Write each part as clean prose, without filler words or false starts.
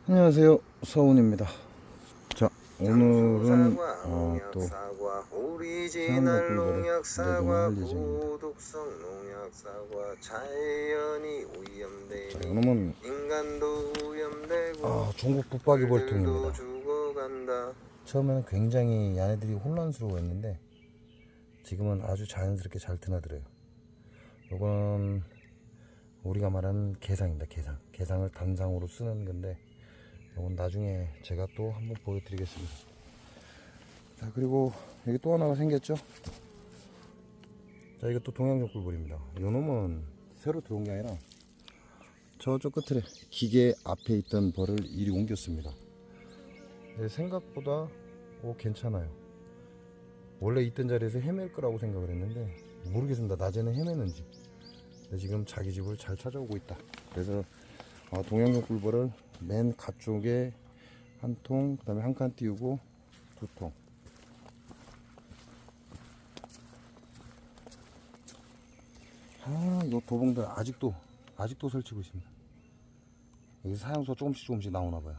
안녕하세요, 서훈입니다. 자, 오늘은 또 사양목 꿀벌을 내동을 할 예정입니다. 자, 이놈은 중국 붙박이 벌통입니다. 처음에는 굉장히 얘네들이 혼란스러워했는데 지금은 아주 자연스럽게 잘 드나들어요. 이거는 우리가 말하는 개상입니다. 개상을 단상으로 쓰는 건데 이건 나중에 제가 또 한번 보여드리겠습니다. 자, 그리고 여기 또 하나가 생겼죠. 자, 이것도 동양종 꿀벌입니다. 이 놈은 새로 들어온 게 아니라 저쪽 끝에 기계 앞에 있던 벌을 이리 옮겼습니다. 생각보다 괜찮아요. 원래 있던 자리에서 헤맬 거라고 생각을 했는데 모르겠습니다. 낮에는 헤매는지. 지금 자기 집을 잘 찾아오고 있다. 그래서 동양종 꿀벌을 맨 가쪽에 한 통, 그 다음에 한 칸 띄우고 두 통. 이 도봉들 아직도 설치고 있습니다. 여기 사양수가 조금씩 나오나봐요.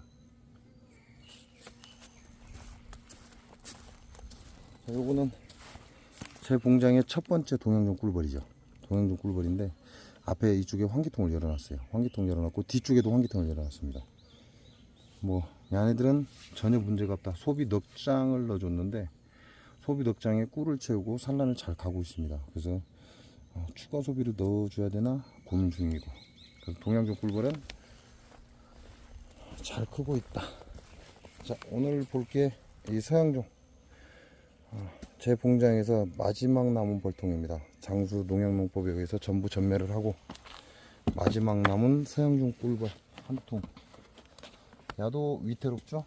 요거는 제 봉장의 첫 번째 동양종 꿀벌이죠. 동양종 꿀벌인데 앞에 이쪽에 환기통을 열어놨어요. 환기통 열어놨고 뒤쪽에도 환기통을 열어놨습니다. 얘네들은 전혀 문제가 없다. 소비 넉장을 넣어줬는데 소비 넉장에 꿀을 채우고 산란을 잘 가고 있습니다. 그래서 추가 소비를 넣어줘야 되나 고민 중이고. 그래서 동양종 꿀벌은 잘 크고 있다. 자, 오늘 볼게 이 서양종. 제 봉장에서 마지막 남은 벌통입니다. 장수 농약농법에 의해서 전부 전매를 하고 마지막 남은 서양종 꿀벌 한 통. 야도 위태롭죠?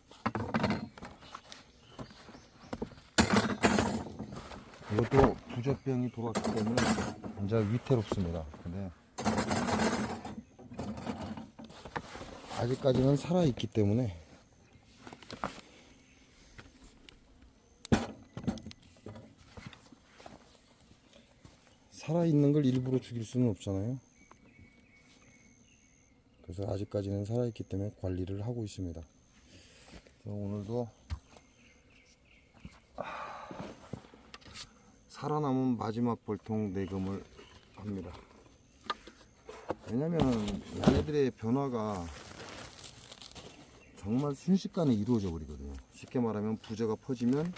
이것도 부적병이 돌았기 때문에 굉장히 위태롭습니다. 근데 아직까지는 살아있기 때문에 살아있는 걸 일부러 죽일 수는 없잖아요. 그래서 아직까지는 살아있기 때문에 관리를 하고 있습니다. 오늘도 살아남은 마지막 벌통 내금을 합니다. 왜냐면 얘네들의 변화가 정말 순식간에 이루어져 버리거든요. 쉽게 말하면 부저가 퍼지면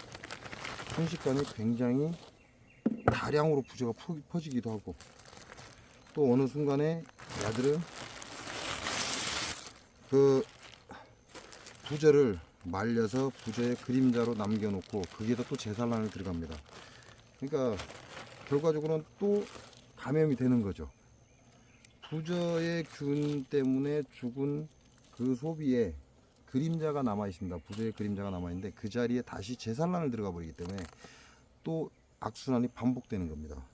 순식간에 굉장히 다량으로 부저가 퍼지기도 하고 또 어느 순간에 얘들은 그 부저를 말려서 부저의 그림자로 남겨놓고 거기에다 또 재산란을 들어갑니다. 그러니까 결과적으로는 또 감염이 되는 거죠. 부저의 균 때문에 죽은 그 소비에 그림자가 남아 있습니다. 부저의 그림자가 남아 있는데 그 자리에 다시 재산란을 들어가 버리기 때문에 또 악순환이 반복되는 겁니다.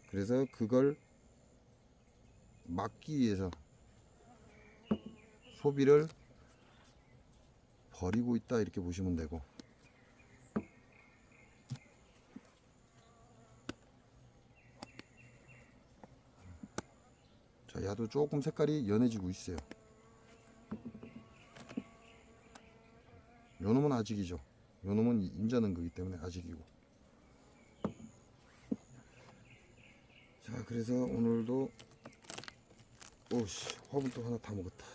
그래서 그걸 막기 위해서 소비를 버리고 있다 이렇게 보시면 되고. 자, 야도 조금 색깔이 연해지고 있어요. 요놈은 아직이죠. 요놈은 임자는 거기 때문에 아직이고. 자, 그래서 오늘도 오씨 화분도 하나 다 먹었다.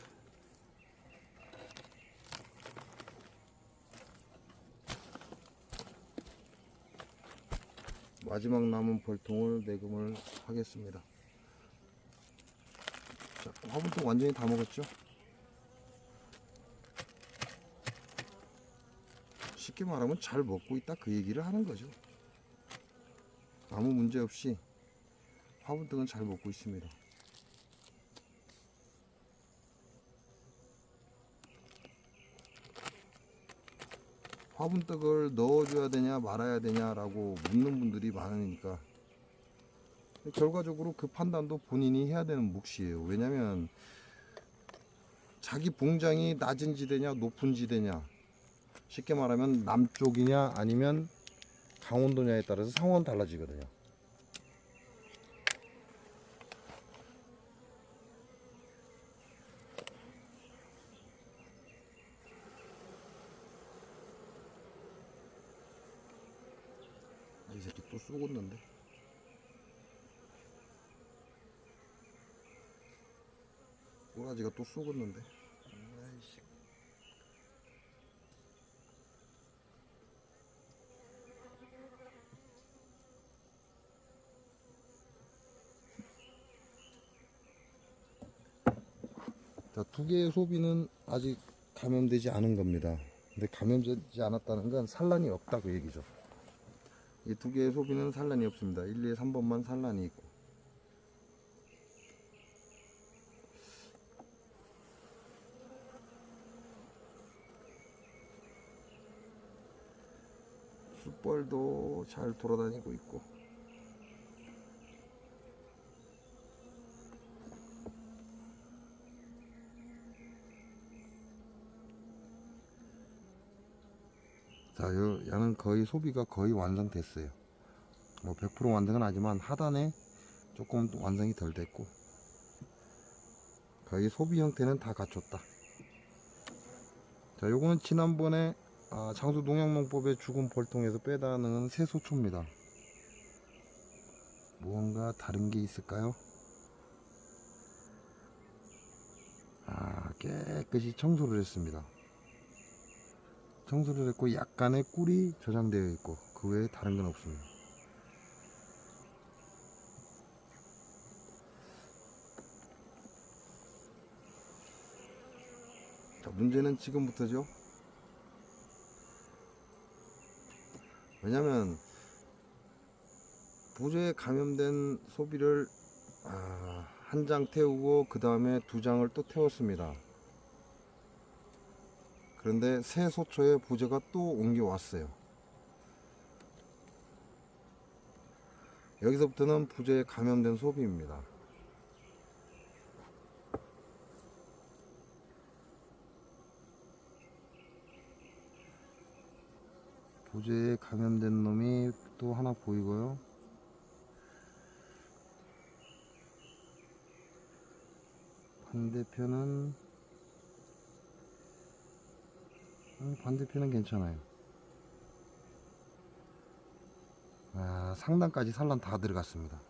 마지막 남은 벌통을 내금을 하겠습니다. 자, 화분통 완전히 다 먹었죠. 쉽게 말하면 잘 먹고 있다 그 얘기를 하는 거죠. 아무 문제 없이 화분떡은 잘 먹고 있습니다. 화분떡을 넣어줘야 되냐 말아야 되냐라고 묻는 분들이 많으니까 결과적으로 그 판단도 본인이 해야 되는 몫이에요. 왜냐면 자기 봉장이 낮은 지대냐 높은 지대냐, 쉽게 말하면 남쪽이냐 아니면 강원도냐에 따라서 상황은 달라지거든요. 썩었는데. 꼬라지가 또 썩었는데. 아이씨. 자, 두 개의 소비는 아직 감염되지 않은 겁니다. 근데 감염되지 않았다는 건 산란이 없다고 얘기죠. 이 두 개의 소비는 산란이 없습니다. 1, 2, 3번만 산란이 있고. 숯벌도 잘 돌아다니고 있고. 자, 야는 거의 소비가 거의 완성됐어요. 뭐 100% 완성은 아니지만 하단에 조금 완성이 덜 됐고, 거의 소비 형태는 다 갖췄다. 자, 요거는 지난번에 장수 농약농법의 죽은 벌통에서 빼다 넣은 새소초입니다. 무언가 다른 게 있을까요? 깨끗이 청소를 했습니다. 청소를 했고 약간의 꿀이 저장되어 있고 그 외에 다른 건 없습니다. 자, 문제는 지금부터죠. 왜냐면 부조에 감염된 소비를 한 장 태우고 그 다음에 두 장을 또 태웠습니다. 그런데 새 소초에 부조가 또 옮겨왔어요. 여기서부터는 부조에 감염된 소비입니다. 부조에 감염된 놈이 또 하나 보이고요. 반대편은 괜찮아요. 상단까지 산란 다 들어갔습니다.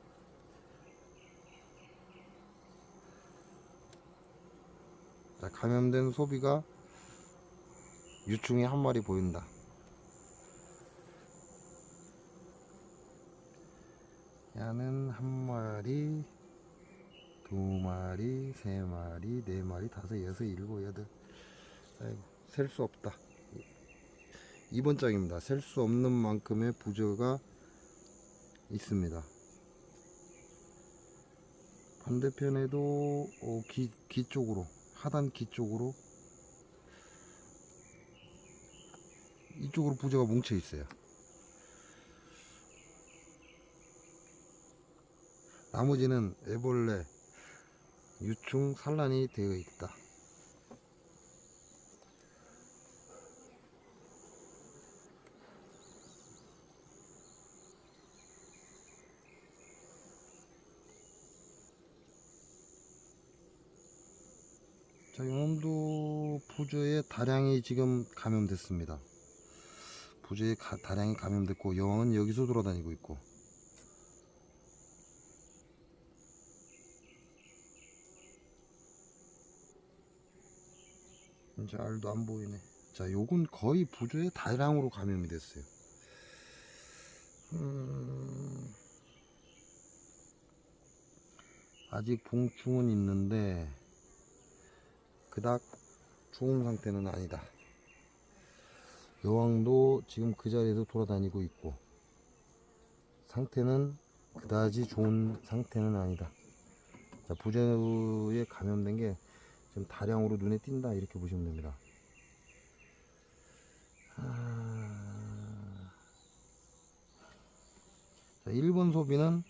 자, 감염된 소비가 유충이 한 마리 보인다. 야는 한 마리, 두 마리, 세 마리, 네 마리, 다섯, 여섯, 일곱, 여덟. 셀 수 없다. 이번 장입니다. 셀 수 없는 만큼의 부조가 있습니다. 반대편에도 귀 쪽으로, 하단 귀 쪽으로, 이쪽으로 부조가 뭉쳐 있어요. 나머지는 애벌레, 유충 산란이 되어 있다. 자, 요놈도 부조에 다량이 지금 감염됐습니다. 부조에 다량이 감염됐고 여왕은 여기서 돌아다니고 있고. 이제 알도 안 보이네. 자, 요건 거의 부조에 다량으로 감염이 됐어요. 아직 봉충은 있는데 그닥 좋은 상태는 아니다. 여왕도 지금 그 자리에서 돌아다니고 있고 상태는 그다지 좋은 상태는 아니다. 자, 부조에 감염된 게 지금 다량으로 눈에 띈다 이렇게 보시면 됩니다. 자, 1번 소비는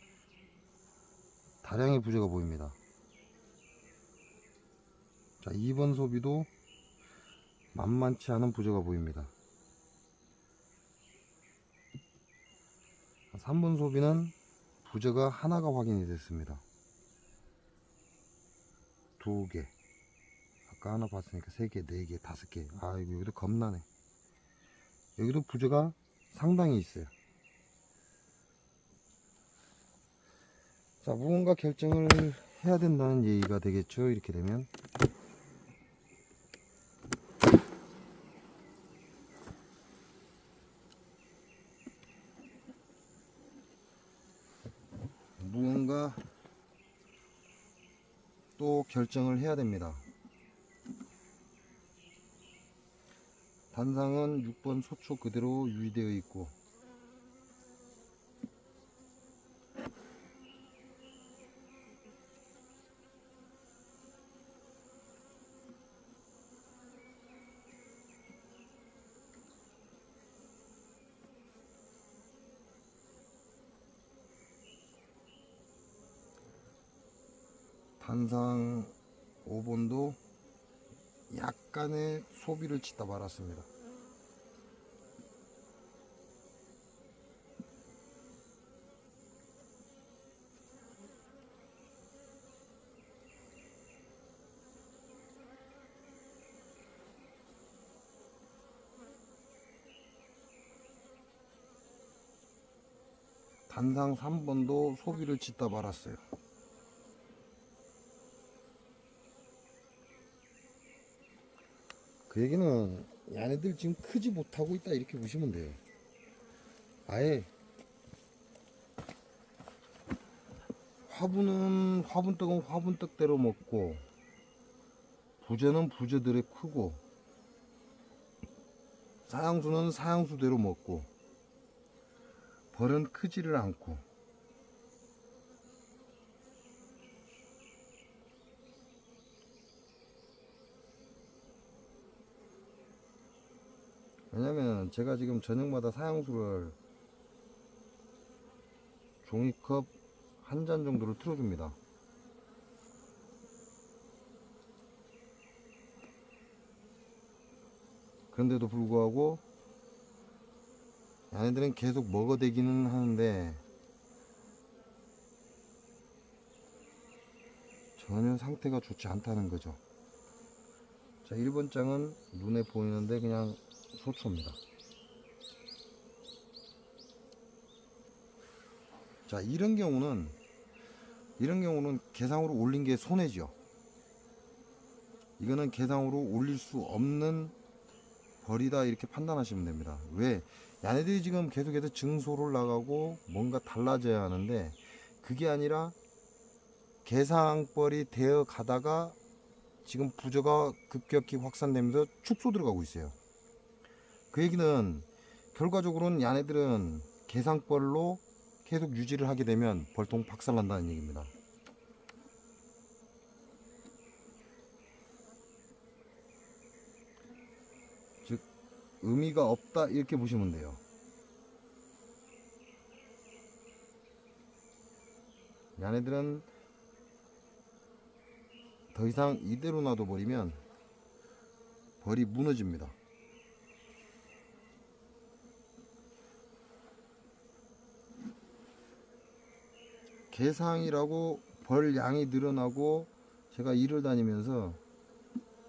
다량의 부조가 보입니다. 자, 2번 소비도 만만치 않은 부조가 보입니다. 3번 소비는 부조가 하나가 확인이 됐습니다. 2개, 아까 하나 봤으니까 3개, 4개, 5개. 아이고, 여기도 겁나네. 여기도 부조가 상당히 있어요. 자, 무언가 결정을 해야 된다는 얘기가 되겠죠. 이렇게 되면 무언가 또 결정을 해야 됩니다. 단상은 6번 소초 그대로 유지되어 있고, 단상 5번도 약간의 소비를 치다 말았습니다. 단상 3번도 소비를 짓다 말았어요. 그 얘기는 얘네들 지금 크지 못하고 있다 이렇게 보시면 돼요. 아예 화분은 화분떡은 화분떡대로 먹고, 부재는 부재대로 크고, 사양수는 사양수대로 먹고, 벌은 크지를 않고. 왜냐면 제가 지금 저녁마다 사양수를 종이컵 한 잔 정도를 틀어줍니다. 그런데도 불구하고 얘네들은 계속 먹어대기는 하는데 전혀 상태가 좋지 않다는 거죠. 자, 1번 장은 눈에 보이는데 그냥 소초입니다. 자, 이런 경우는 개상으로 올린 게 손해죠. 이거는 개상으로 올릴 수 없는 벌이다 이렇게 판단하시면 됩니다. 왜? 얘네들이 지금 계속해서 증소를 나가고 뭔가 달라져야 하는데, 그게 아니라 개상벌이 되어 가다가 지금 부저가 급격히 확산되면서 축소 들어가고 있어요. 그 얘기는 결과적으로는 얘네들은 개상벌로 계속 유지를 하게 되면 벌통 박살난다는 얘기입니다. 즉 의미가 없다 이렇게 보시면 돼요. 얘네들은 더 이상 이대로 놔둬버리면 벌이 무너집니다. 개상이라고 벌 양이 늘어나고, 제가 일을 다니면서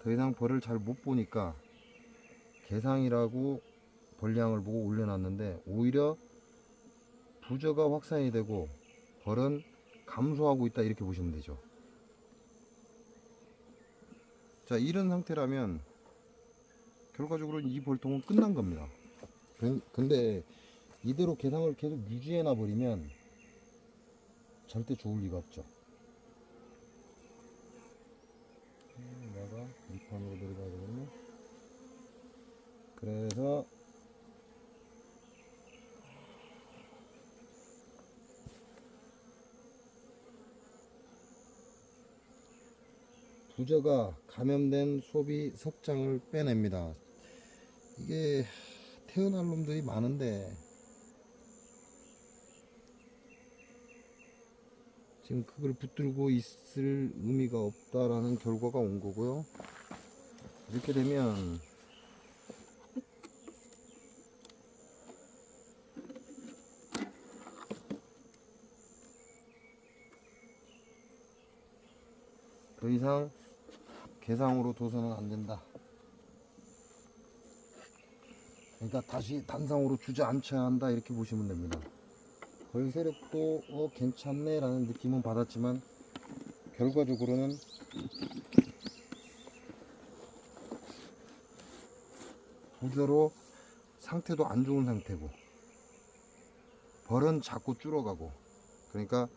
더 이상 벌을 잘 못 보니까 개상이라고 벌량을 보고 올려놨는데, 오히려 부저가 확산이 되고 벌은 감소하고 있다 이렇게 보시면 되죠. 자, 이런 상태라면 결과적으로 이 벌통은 끝난 겁니다. 근데 이대로 개상을 계속 유지해 놔 버리면 절대 좋을 리가 없죠. 내가 밑판으로 내려가야 되겠네. 그래서 부저가 감염된 소비 석장을 빼냅니다. 이게 태어날 놈들이 많은데 지금 그걸 붙들고 있을 의미가 없다라는 결과가 온 거고요. 이렇게 되면 더 이상 개상으로 둬서는 안 된다. 그러니까 다시 단상으로 주저앉혀야 한다 이렇게 보시면 됩니다. 벌새력도 괜찮네 라는 느낌은 받았지만 결과적으로는 부저로 상태도 안 좋은 상태고 벌은 자꾸 줄어가고, 그러니까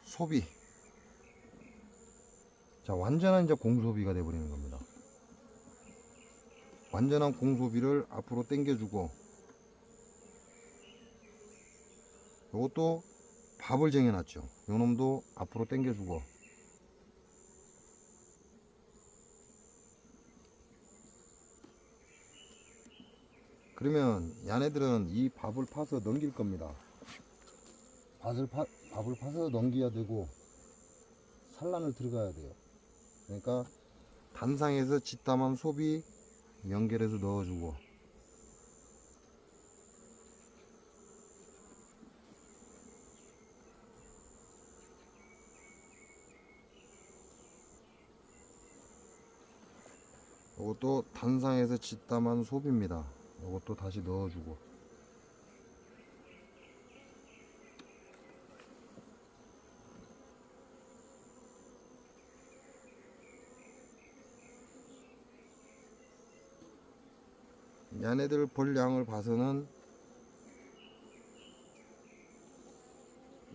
소비, 자 완전한 이제 공소비가 돼버리는 겁니다. 완전한 공소비를 앞으로 당겨주고, 요것도 밥을 쟁여놨죠. 요놈도 앞으로 당겨주고, 그러면 얘네들은 이 밥을 파서 넘길 겁니다. 밥을 파서 넘겨야 되고 산란을 들어가야 돼요. 그러니까 단상에서 짓담한 소비 연결해서 넣어주고, 이것도 단상에서 짓담한 소비입니다. 이것도 다시 넣어주고, 얘네들 벌량을 봐서는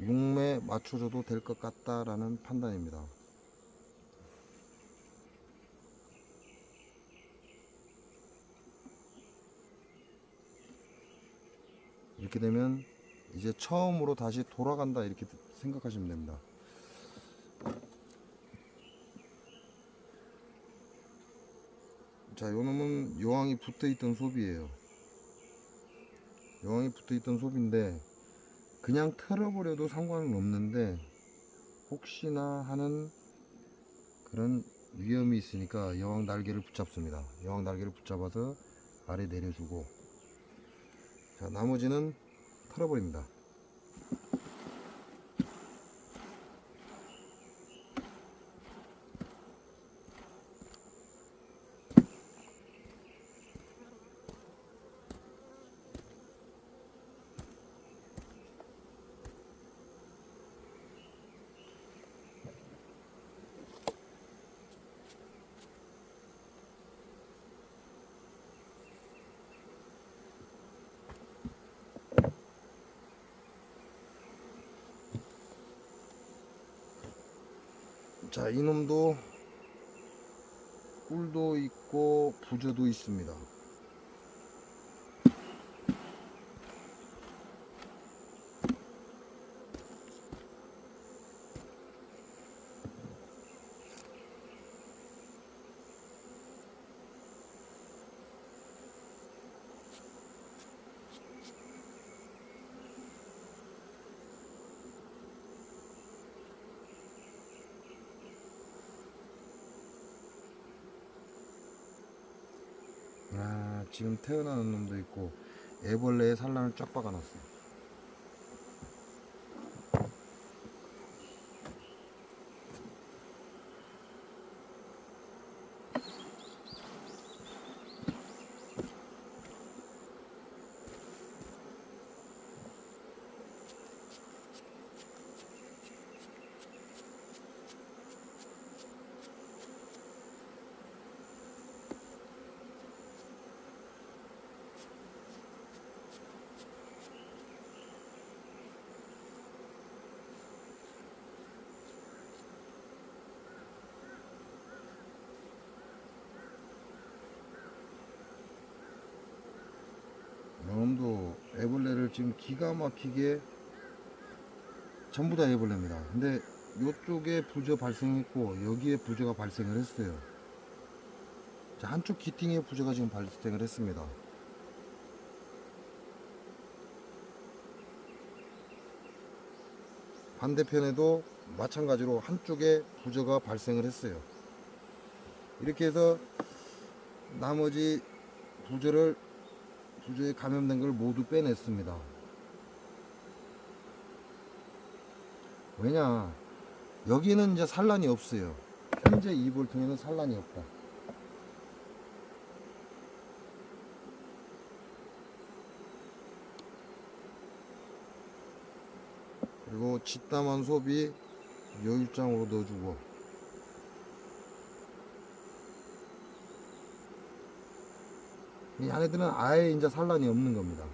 6매 맞춰줘도 될 것 같다라는 판단입니다. 이렇게 되면 이제 처음으로 다시 돌아간다 이렇게 생각하시면 됩니다. 자, 요놈은 여왕이 붙어있던 소비예요. 여왕이 붙어있던 소비인데 그냥 털어버려도 상관은 없는데 혹시나 하는 그런 위험이 있으니까 여왕 날개를 붙잡습니다. 여왕 날개를 붙잡아서 아래 내려주고, 자 나머지는 털어버립니다. 자, 이놈도 꿀도 있고 부저도 있습니다. 지금 태어나는 놈도 있고 애벌레의 산란을 쫙 박아놨어요. 놈도 애벌레를 지금 기가 막히게 전부 다 애벌레입니다. 근데 이쪽에 부저 발생했고 여기에 부저가 발생을 했어요. 자, 한쪽 기팅에 부저가 지금 발생을 했습니다. 반대편에도 마찬가지로 한쪽에 부저가 발생을 했어요. 이렇게 해서 나머지 부저에 감염된 걸 모두 빼냈습니다. 왜냐, 여기는 이제 산란이 없어요. 현재 이 볼통에는 산란이 없다. 그리고 짓담한 소비 요일장으로 넣어주고, 이 안에들은 아예 이제 산란이 없는 겁니다.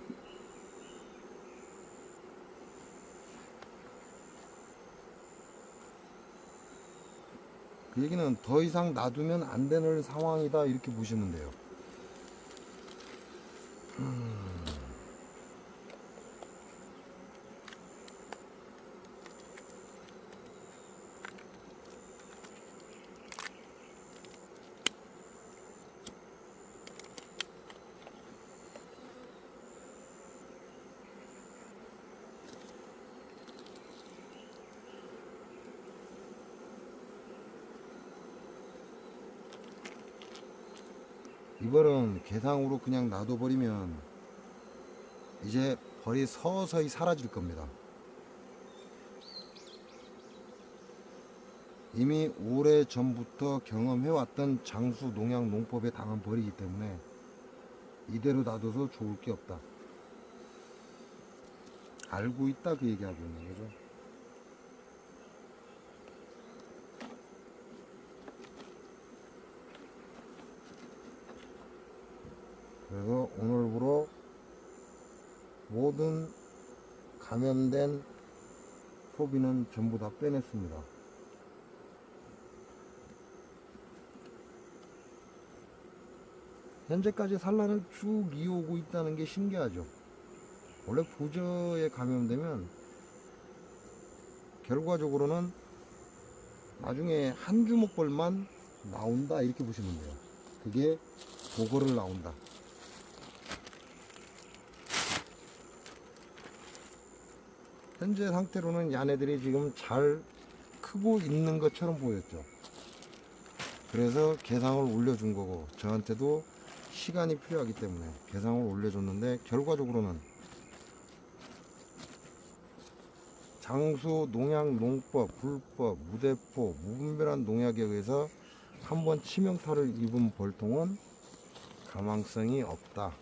그 얘기는 더 이상 놔두면 안 되는 상황이다, 이렇게 보시면 돼요. 이벌은 개상으로 그냥 놔둬버리면 이제 벌이 서서히 사라질 겁니다. 이미 오래 전부터 경험해왔던 장수 농약 농법에 당한 벌이기 때문에 이대로 놔둬서 좋을 게 없다. 알고 있다, 그 얘기하고 있는 거죠. 그래서 오늘부로 모든 감염된 소비는 전부 다 빼냈습니다. 현재까지 산란을 쭉 이어오고 있다는 게 신기하죠. 원래 부저에 감염되면 결과적으로는 나중에 한 주먹벌만 나온다, 이렇게 보시면 돼요. 그게 보거를 나온다. 현재 상태로는 야네들이 지금 잘 크고 있는 것처럼 보였죠. 그래서 개상을 올려준 거고, 저한테도 시간이 필요하기 때문에 개상을 올려줬는데, 결과적으로는 장수 농약 농법 불법 무대포 무분별한 농약에 의해서 한번 치명타를 입은 벌통은 가망성이 없다.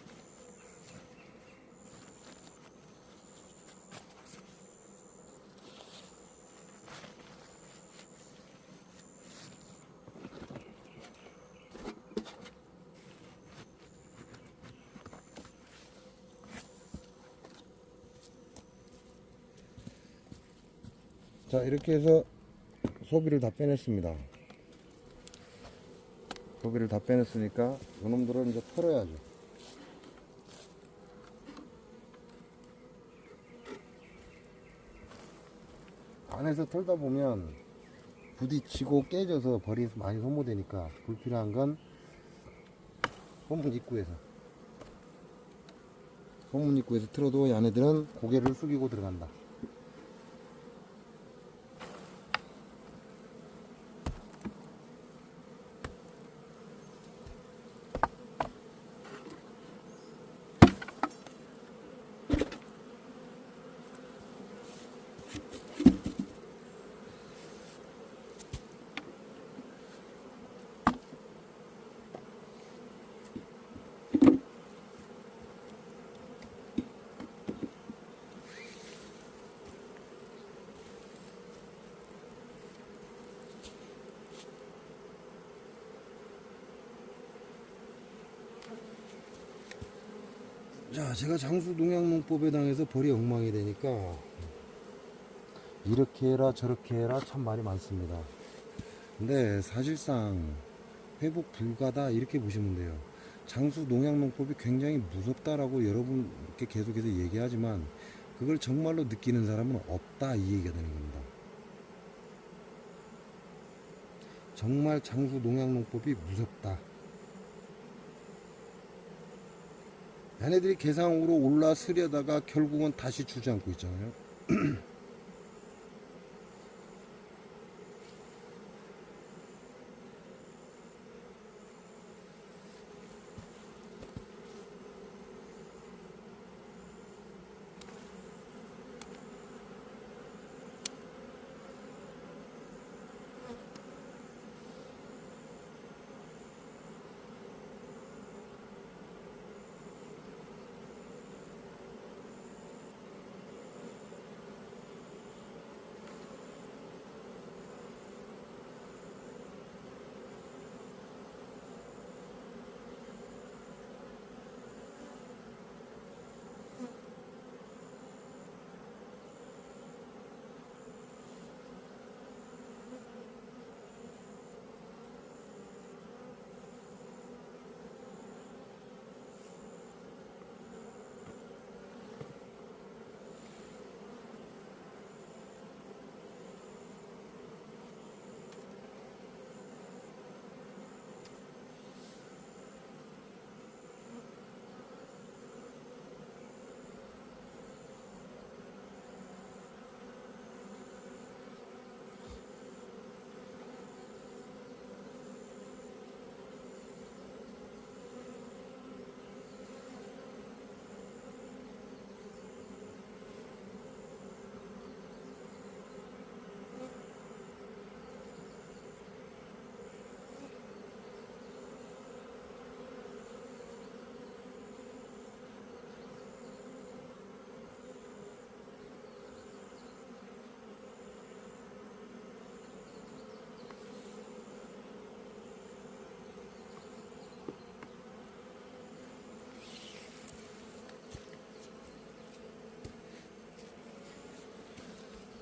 자, 이렇게 해서 소비를 다 빼냈습니다. 소비를 다 빼냈으니까 이놈들은 이제 털어야죠. 안에서 털다 보면 부딪히고 깨져서 벌이 많이 소모되니까 불필요한 건 소문 입구에서 틀어도 얘네들은 고개를 숙이고 들어간다. 자, 제가 장수 농약농법에 당해서 벌이 엉망이 되니까 이렇게 해라 저렇게 해라 참 말이 많습니다. 근데 사실상 회복 불가다, 이렇게 보시면 돼요. 장수 농약농법이 굉장히 무섭다라고 여러분께 계속해서 얘기하지만 그걸 정말로 느끼는 사람은 없다, 이 얘기가 되는 겁니다. 정말 장수 농약농법이 무섭다. 얘네들이 개상으로 올라서려다가 결국은 다시 주저앉고 있잖아요.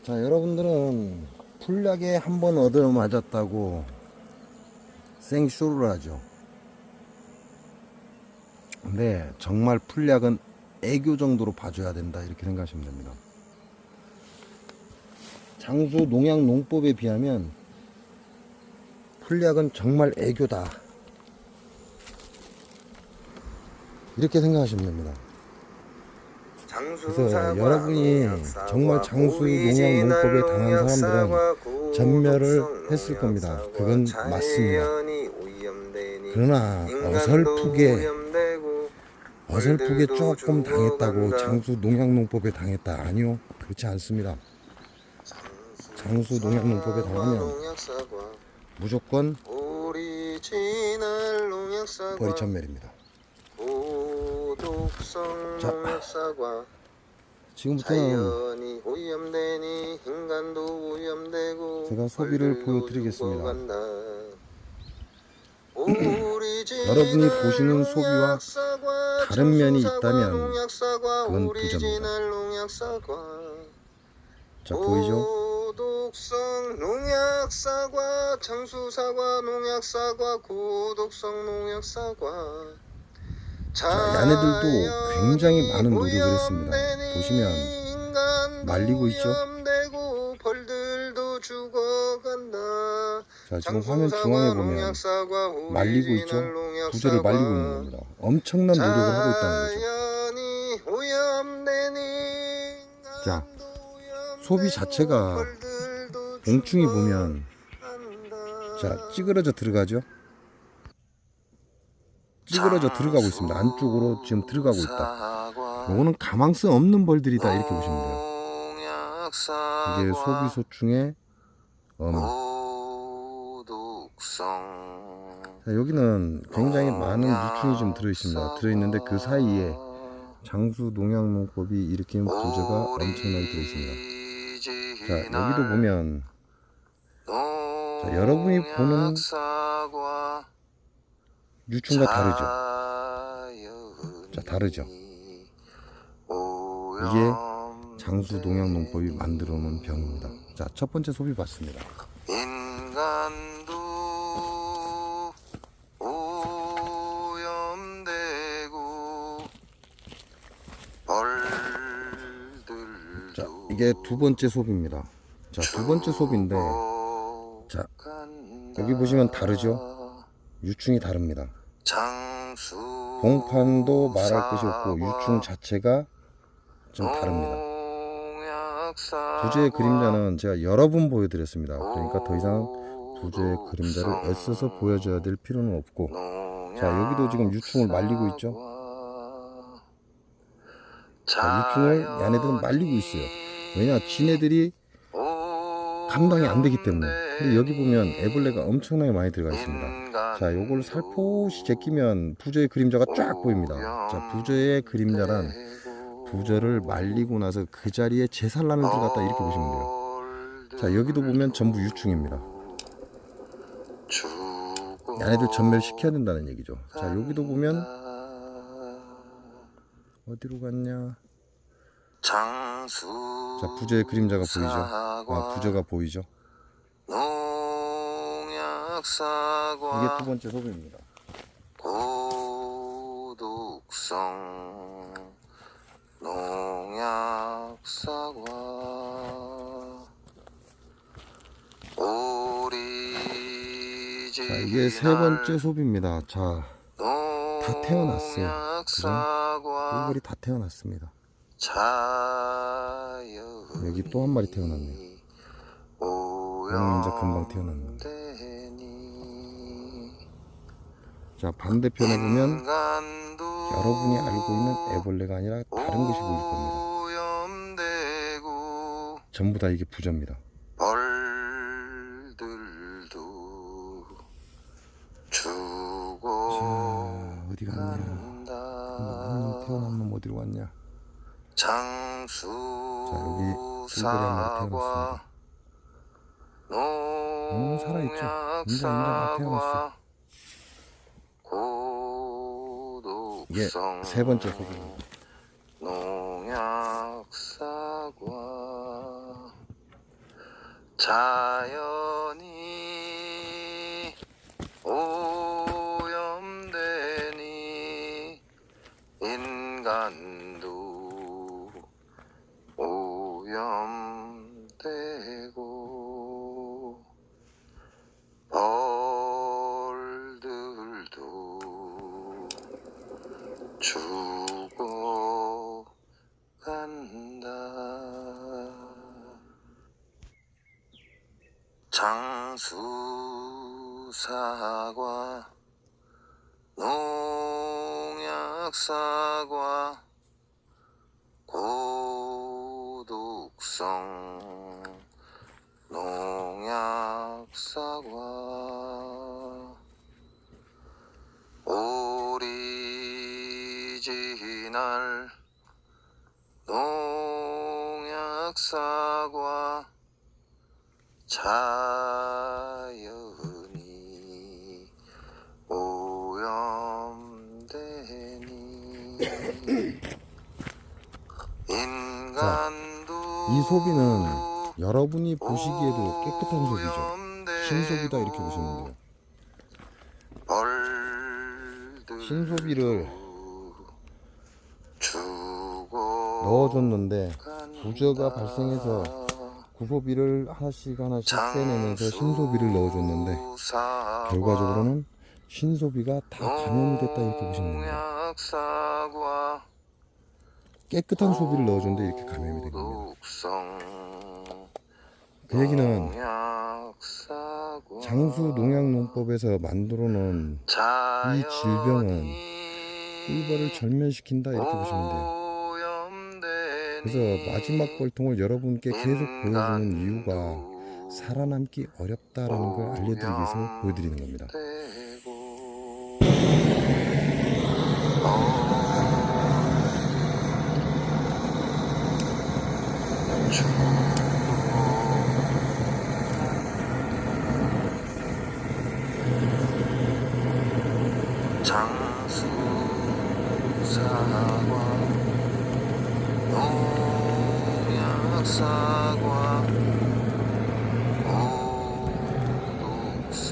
자, 여러분들은 풀약에 한번 얻어 맞았다고 생쇼를 하죠. 근데 정말 풀약은 애교 정도로 봐줘야 된다, 이렇게 생각하시면 됩니다. 장수 농약 농법에 비하면 풀약은 정말 애교다, 이렇게 생각하시면 됩니다. 그래서 여러분이 정말 장수 농약 농법에 당한 사람들은 전멸을 했을 겁니다. 그건 맞습니다. 그러나 어설프게 조금 당했다고 장수 농약 농법에 당했다, 아니요, 그렇지 않습니다. 장수 농약 농법에 당하면 무조건 버리천멸입니다. 자, 지금부터는 제가 소비를 보여드리겠습니다. 여러분이 보시는 소비와 다른 면이 있다면 그건 부정입니다. 자, 보이죠? 고독성 농약사과, 장수사과, 농약사과, 고독성 농약사과. 자, 야네들도 굉장히 많은 노력을 했습니다. 보시면 말리고 있죠? 자, 지금 화면 중앙에 보면 말리고 있죠? 부재를 말리고 있는 겁니다. 엄청난 노력을 하고 있다는 거죠. 자, 소비 자체가 봉충이 보면 자, 찌그러져 들어가죠? 찌그러져 들어가고 있습니다. 안쪽으로 지금 들어가고 있다. 요거는 가망성 없는 벌들이다, 이렇게 보시면 돼요. 이게 소비소충의 어미. 자, 여기는 굉장히 많은 유충이 좀 들어있습니다. 들어있는데 그 사이에 장수 농약 농법이 일으키는 부재가 엄청나게 들어있습니다. 자, 여기도 보면 자, 여러분이 보는 유충과 다르죠. 자, 다르죠. 이게 장수 농약 농법이 만들어 놓은 병입니다. 자, 첫 번째 소비 봤습니다. 인간도 오염되고 벌들도. 자, 이게 두 번째 소비입니다. 자, 두 번째 소비인데, 자, 여기 보시면 다르죠? 유충이 다릅니다. 봉판도 말할 것이 없고 유충 자체가 좀 다릅니다. 부재의 그림자는 제가 여러 번 보여드렸습니다. 그러니까 더 이상 부재의 그림자를 애써서 보여줘야 될 필요는 없고, 자, 여기도 지금 유충을 말리고 있죠. 자, 유충을 얘네들은 말리고 있어요. 왜냐, 지네들이 감당이 안 되기 때문에. 근데 여기 보면 애벌레가 엄청나게 많이 들어가 있습니다. 자, 요걸 살포시 제끼면 부재의 그림자가 쫙 보입니다. 자, 부재의 그림자란 부재를 말리고 나서 그 자리에 제산란을 들어갔다, 이렇게 보시면 돼요. 자, 여기도 보면 전부 유충입니다. 얘네들 전멸시켜야 된다는 얘기죠. 자, 여기도 보면 어디로 갔냐. 자, 부재의 그림자가 보이죠. 아, 부재가 보이죠. 이게 두 번째 소비입니다. 고독성 농약사과 자, 이게 세 번째 소비입니다. 자, 다 태어났어요. 그죠? 꿀벌이 다 태어났습니다. 여기 또 한 마리 태어났네요. 얘는 이제 금방 태어났는데. 자, 반대편에 보면 여러분이 알고 있는 애벌레가 아니라 다른 것이 보일 겁니다. 전부 다 이게 부재입니다. 자, 어디 갔냐. 한놈 태어난 놈 어디로 갔냐. 자, 여기 꿀벌이 한 마리 태어났습니다. 살아있죠. 이제 막 태어났어. 이게 세 번째 소비입니다. 농약사과 자연이 오염되니 인간도 오염되고 벌들도 죽어간다. 장수사과 농약사과 고독성 농약사과 오리지널 농약사과 자연이 오염되니 인간도 이 소비는 여러분이 보시기에도 깨끗한 소비죠. 신소비다 이렇게 보시면 돼요. 신소비를 넣어줬는데 부저가 발생해서 구소비를 하나씩 떼내면서 신소비를 넣어줬는데 결과적으로는 신소비가 다 감염이 됐다 이렇게 보시면 됩니다. 깨끗한 소비를 넣어줬는데 이렇게 감염이 된 겁니다. 그 얘기는 장수 농약농법에서 만들어 놓은 이 질병은 꿀벌을 절멸시킨다 이렇게 보시면 돼요. 그래서 마지막 벌통을 여러분께 계속 보여주는 이유가 살아남기 어렵다라는 걸 알려드리기 위해서 보여드리는 겁니다. 장수사과 농약사과 고독성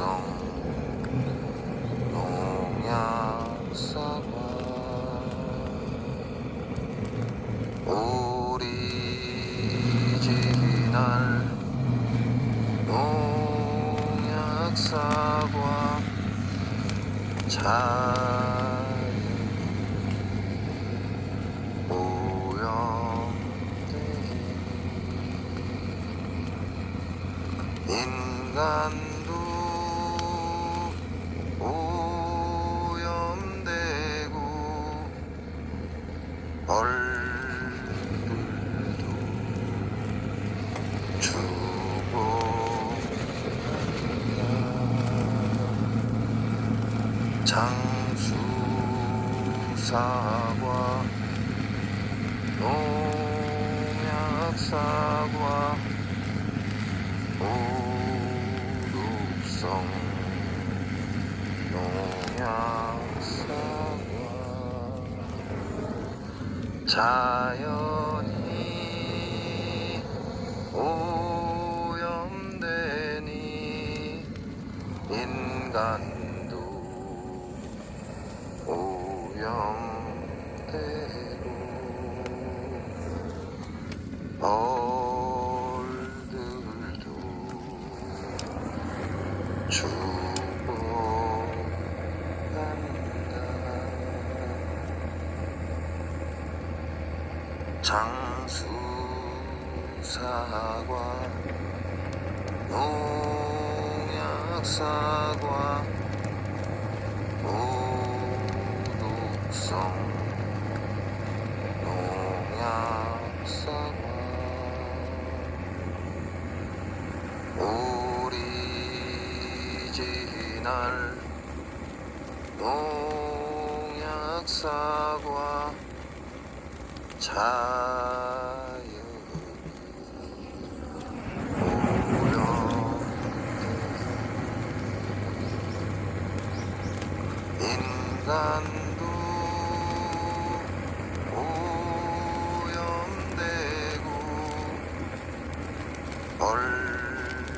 농약사과 오리지널 농약사과 자연이 오염되니 인간도 오염되고 벌들도 죽어간다. 장수사과 농약사과 고독성 농약사과 자연이 오염되니 인간도 오염되고 벌들도 죽어간다. 장수사과 농약사과 고독성 농약사과 오리지널 농약사과 자연이 오염되니 인간도 오염되고 벌들도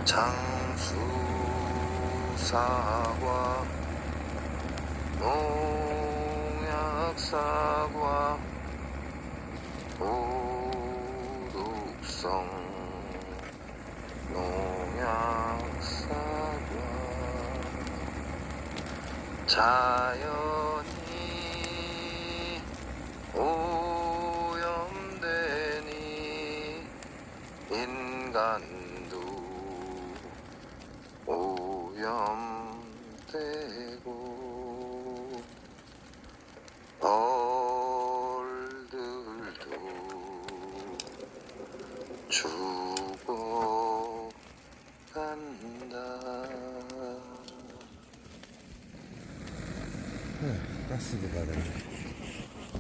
장수 사과 농약 사과 고독성 농약 사과 자연이 오염되니 인간도 오염되고 벌들도 죽어간다. 가스도 가네.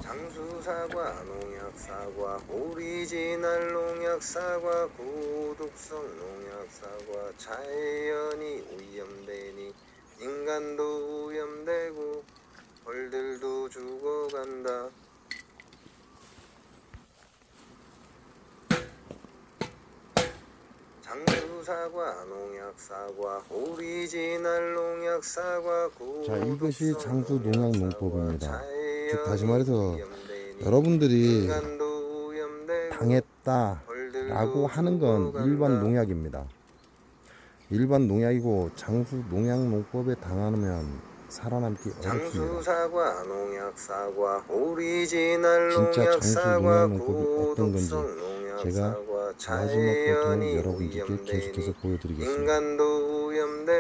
장수사과, 농약사과, 오리지널 농약사과, 고독성 농약사과, 자연이 오염되니 인간도 오염되고 벌들도 죽어간다. 장수사과, 농약사과, 오리지널 농약사과, 자, 이것이 고독성 장수 농약 농법입니다. 자연이 즉 다시 말해서 오염되니 여러분들이 인간도 오염되고 당했다라고 하는 건 일반 농약입니다. 일반 농약이고 장수 농약 농법에 당하면 살아남기 어렵습니다. 장수사과, 농약사과, 오리지널 진짜 장수 농약사과, 농약 농법이 어떤 건지 고독성 제가 농약사과, 마지막 버튼을 자연이 여러분들께 오염되니 계속해서 보여드리겠습니다. 인간도 오염되고